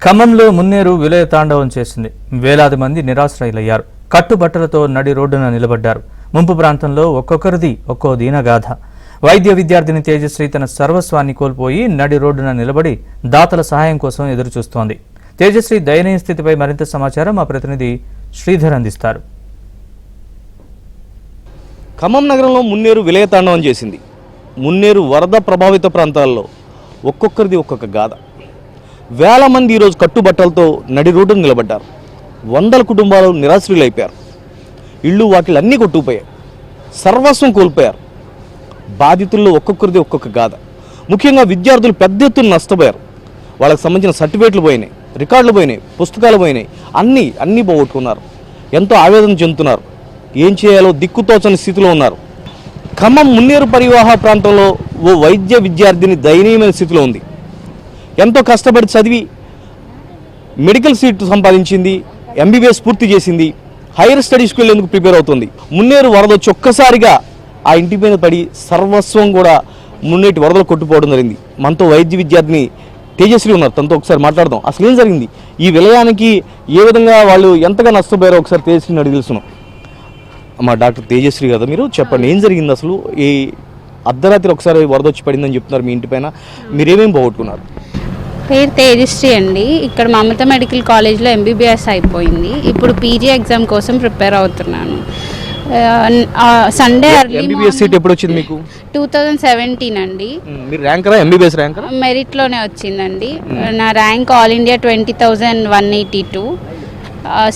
ఖమ్మంలో మున్నేరు విలయ తాండవం చేసింది. వేలాది మంది నిరాశ్రయులయ్యారు. కట్టుబట్టలతో నడి రోడ్డున నిలబడ్డారు. ముంపు ప్రాంతంలో ఒక్కొక్కరిది ఒక్కో దీనగాథ. వైద్య విద్యార్థిని తేజశ్రీ తన సర్వస్వాన్ని కోల్పోయి నడి రోడ్డున నిలబడి దాతల సహాయం కోసం ఎదురుచూస్తోంది. తేజశ్రీ దయనీయ స్థితిపై మరింత సమాచారం మా ప్రతినిధి శ్రీధర్ అందిస్తారు. ఖమ్మం నగరంలో మున్నేరు విలయ తాండవం చేసింది. మున్నేరు వరద ప్రభావిత ప్రాంతాల్లో ఒక్కొక్కరిది ఒక్కొక్క గాథ. వేల మంది ఈరోజు కట్టుబట్టలతో నడి రోడ్డును నిలబడ్డారు. వందల కుటుంబాలు నిరాశ్రయులైపోయారు. ఇళ్ళు వాకిలన్నీ కొట్టుకుపోయాయి. సర్వస్వం కోల్పోయారు. బాధితుల్లో ఒక్కొక్కరిది ఒక్కొక్క గాథ. ముఖ్యంగా విద్యార్థులు పెద్ద ఎత్తున నష్టపోయారు. వాళ్ళకి సంబంధించిన సర్టిఫికేట్లు పోయినాయి, రికార్డులు పోయినాయి, పుస్తకాలు పోయినాయి, అన్నీ పోగొట్టుకున్నారు. ఎంతో ఆవేదన చెందుతున్నారు. ఏం చేయాలో దిక్కుతోచని స్థితిలో ఉన్నారు. ఖమ్మం మున్నేరు పరివాహ ప్రాంతంలో ఓ వైద్య విద్యార్థిని దయనీయమైన స్థితిలో ఉంది. ఎంతో కష్టపడి చదివి మెడికల్ సీట్ సంపాదించింది, ఎంబీబీఎస్ పూర్తి చేసింది, హైయర్ స్టడీస్కి వెళ్ళేందుకు ప్రిపేర్ అవుతుంది. మున్నేరు వరద వచ్చి ఒక్కసారిగా ఆ ఇంటి మీద పడి సర్వస్వం కూడా మున్నేటి వరదలు కొట్టుపోవడం జరిగింది. మనతో వైద్య విద్యార్థిని తేజశ్రీ ఉన్నారు. తనతో ఒకసారి మాట్లాడదాం. అసలు ఏం జరిగింది, ఈ విలయానికి ఏ విధంగా వాళ్ళు ఎంతగా నష్టపోయారో ఒకసారి తేజశ్రీని అడిగి తెలుసుకున్నాం. అమ్మా, డాక్టర్ తేజశ్రీ కదా మీరు, చెప్పండి ఏం జరిగింది అసలు? ఈ అర్ధరాత్రి ఒకసారి వరద వచ్చి పడిందని చెప్తున్నారు మీ ఇంటి పైన, మీరేమేమి పోగొట్టుకున్నారు? పేరు తేజశ్రీ అండి. ఇక్కడ మమతా మెడికల్ కాలేజ్లో ఎంబీబీఎస్ అయిపోయింది. ఇప్పుడు పీజీ ఎగ్జామ్ కోసం ప్రిపేర్ అవుతున్నాను. సండే ఎంబీబీఎస్ సీట్ ఎప్పుడు వచ్చింది మీకు? 2017 అండి. మీరు ర్యాంకరా, ఎంబీబీఎస్ ర్యాంకరా? మెరిట్లోనే వచ్చింది. నా rank all India 20,182,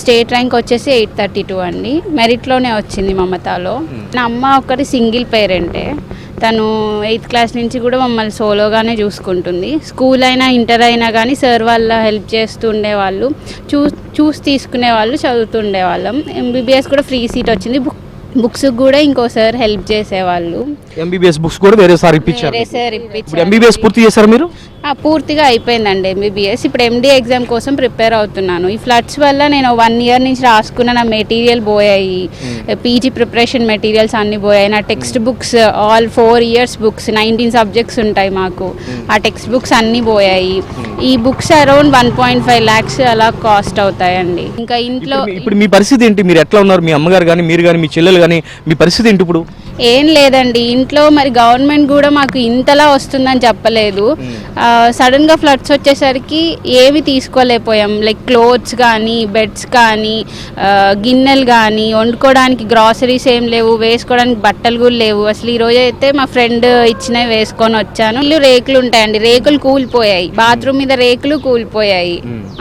state rank వచ్చేసి 832 అండి. మెరిట్లోనే వచ్చింది మమతాలో. నా అమ్మ ఒకటి సింగిల్ పేరెంటే. తను 8th క్లాస్ నుంచి కూడా మమ్మల్ని సోలోగానే చూసుకుంటుంది. స్కూల్ అయినా ఇంటర్ అయినా కానీ సార్ వాళ్ళ హెల్ప్ చేస్తూ ఉండేవాళ్ళు, చూసి తీసుకునే వాళ్ళు, చదువుతుండేవాళ్ళం. ఎంబీబీఎస్ కూడా ఫ్రీ సీట్ వచ్చింది. బుక్స్ కూడా ఇంకో సార్ హెల్ప్ చేసేవాళ్ళు. ఎంబీబీఎస్ బుక్స్ కూడా వేరే సార్ ఇప్పించారు. ఎంబీబీఎస్ పూర్తి చేశారు మీరు? పూర్తిగా అయిపోయిందండి ఎంబీబీఎస్. ఇప్పుడు ఎండీ ఎగ్జామ్ కోసం ప్రిపేర్ అవుతున్నాను. ఈ ఫ్లడ్స్ వల్ల నేను 1 year నుంచి రాసుకున్న నా మెటీరియల్ పోయాయి. పీజీ ప్రిపరేషన్ మెటీరియల్స్ అన్నీ పోయాయి. నా text books all 4 years books, 19 subjects ఉంటాయి మాకు. ఆ టెక్స్ట్ బుక్స్ అన్నీ పోయాయి. ఈ బుక్స్ అరౌండ్ 1.5 lakhs అలా కాస్ట్ అవుతాయండి. ఇంకా ఇంట్లో ఇప్పుడు మీ పరిస్థితి ఏంటి? మీరు ఎట్లా ఉన్నారు? మీ అమ్మగారు కానీ, మీరు కానీ, మీ చెల్లెలు కానీ, మీ పరిస్థితి ఏంటి ఇప్పుడు? ఏం లేదండి ఇంట్లో. మరి గవర్నమెంట్ కూడా మాకు ఇంతలా వస్తుందని చెప్పలేదు. సడన్గా ఫ్లడ్స్ వచ్చేసరికి ఏమి తీసుకోలేకపోయాం. లైక్ క్లోత్స్ కానీ, బెడ్స్ కానీ, గిన్నెలు కానీ, వండుకోవడానికి గ్రాసరీస్ ఏం లేవు, వేసుకోవడానికి బట్టలు కూడా లేవు. అసలు ఈరోజు అయితే మా ఫ్రెండ్ ఇచ్చినవి వేసుకొని వచ్చాను. ఇల్లు రేకులు ఉంటాయండి, రేకులు కూలిపోయాయి. బాత్రూమ్ మీద రేకులు కూలిపోయాయి.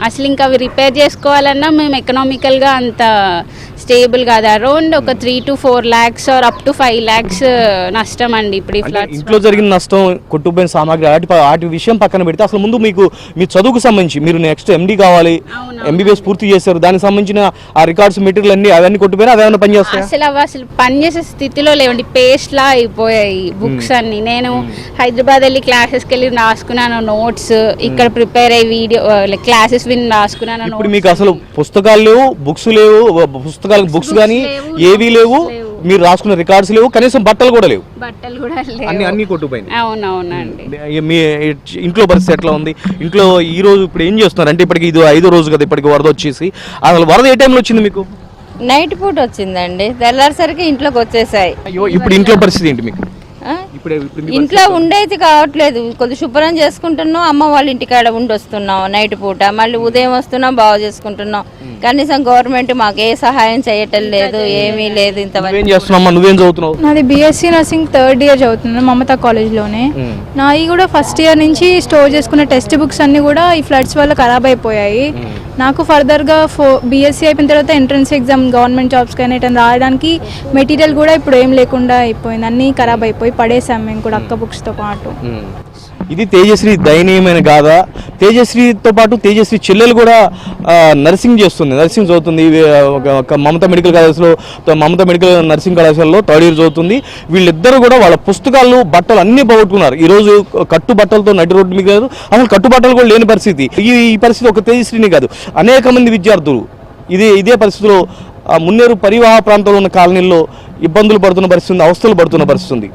అసలు ఇంకా అవి రిపేర్ చేసుకోవాలన్నా మేము ఎకనామికల్గా అంత స్టేబుల్ కాదు. అరౌండ్ ఒక 3 to 4 lakhs or up to 5 lakhs నష్టం అండి. ఇప్పుడు ఈ ఫ్లడ్స్ ఇంట్లో జరిగిన నష్టం, కొట్టుకుపోయిన సామాగ్రి, వాటి విషయం పక్కన పెడితే అసలు ముందు మీకు మీ చదువుకు సంబంధించి మీరు నెక్స్ట్ ఎండీ కావాలి, ఎంబీబీఎస్ పూర్తి చేశారు, దానికి సంబంధించిన ఆ రికార్డ్స్ మెటీరియల్ అన్ని అవన్నీ కొట్టుపోయినా అదేమన్నా పని చేస్తాయి? అసలు పని చేసే స్థితిలో లేవండి. పేస్ట్ లా అయిపోయాయి బుక్స్ అన్ని. నేను హైదరాబాద్ వెళ్ళి క్లాసెస్కి వెళ్ళి రాసుకున్నాను నోట్స్. ఇక్కడ ప్రిపేర్ అయ్యి వీడియో క్లాసెస్ విని రాసుకున్నాను. ఇప్పుడు మీకు అసలు పుస్తకాలు లేవు, బుక్స్ లేవు, బుక్స్ కానీ ఏవీ లేవు, మీరు రాసుకున్న రికార్డ్స్ లేవు, కనీసం బట్టలు కూడా లేవు. అన్ని కొట్టుకుపోయినాయి. అవునవునండి. మీ ఇంట్లో పరిస్థితి ఎట్లా ఉంది? ఇంట్లో ఈ రోజు ఇప్పుడు ఏం చేస్తున్నారు? అంటే ఇప్పటికి ఇది 5వ రోజు కదా ఇప్పటికి వరద వచ్చేసి. అసలు వరద ఏ టైంలో వచ్చింది మీకు? నైట్ పూట వచ్చిందండి. తెల్లారిసరికి ఇంట్లోకి వచ్చేసాయి. అయ్యో, ఇప్పుడు ఇంట్లో పరిస్థితి ఏంటి మీకు? ఇంట్లో ఉండేది కావట్లేదు. కొద్ది శుభ్రం చేసుకుంటున్నాం, అమ్మ వాళ్ళ ఇంటికాడ ఉండి నైట్ పూట. మళ్ళీ ఉదయం వస్తున్నాం, బాగు చేసుకుంటున్నాం. కనీసం గవర్నమెంట్ మాకు ఏ సహాయం చేయటం లేదు, ఏమీ లేదు. నువ్వేం చదువుతున్నావు? నాది బీఎస్సీ నర్సింగ్ 3rd year చదువుతున్నాను మమతా కాలేజ్లోనే. నావి కూడా ఫస్ట్ ఇయర్ నుంచి స్టోర్ చేసుకున్న టెక్స్ట్ బుక్స్ అన్ని కూడా ఈ ఫ్లడ్స్ వల్ల ఖరాబ్ అయిపోయాయి. నాకు ఫర్దర్గా బీఎస్సీ అయిపోయిన తర్వాత ఎంట్రన్స్ ఎగ్జామ్ గవర్నమెంట్ జాబ్స్కి అయినా ఇట్లా రాయడానికి మెటీరియల్ కూడా ఇప్పుడు ఏం లేకుండా అయిపోయింది. అన్నీ ఖరాబ్ అయిపోయి పడేసాం మేము కూడా అక్క బుక్స్తో పాటు. ఇది తేజశ్రీ దయనీయమైన గాథ. తేజశ్రీతో పాటు తేజశ్రీ చెల్లెలు కూడా నర్సింగ్ చదువుతుంది. మమతా మెడికల్ కాలేజ్లో, మమతా మెడికల్ నర్సింగ్ కళాశాలలో 3rd year చదువుతుంది. వీళ్ళిద్దరూ కూడా వాళ్ళ పుస్తకాలు, బట్టలు అన్నీ పోగొట్టుకున్నారు. ఈరోజు కట్టుబట్టలతో నడి రోడ్డు మీద, అసలు కట్టుబట్టలు కూడా లేని పరిస్థితి. ఈ పరిస్థితి ఒక తేజశ్రీని కాదు, అనేక మంది విద్యార్థులు ఇదే పరిస్థితిలో మున్నేరు పరివాహ ప్రాంతంలో ఉన్న కాలనీల్లో ఇబ్బందులు పడుతున్న పరిస్థితి ఉంది, అవస్థలు పడుతున్న పరిస్థితి ఉంది.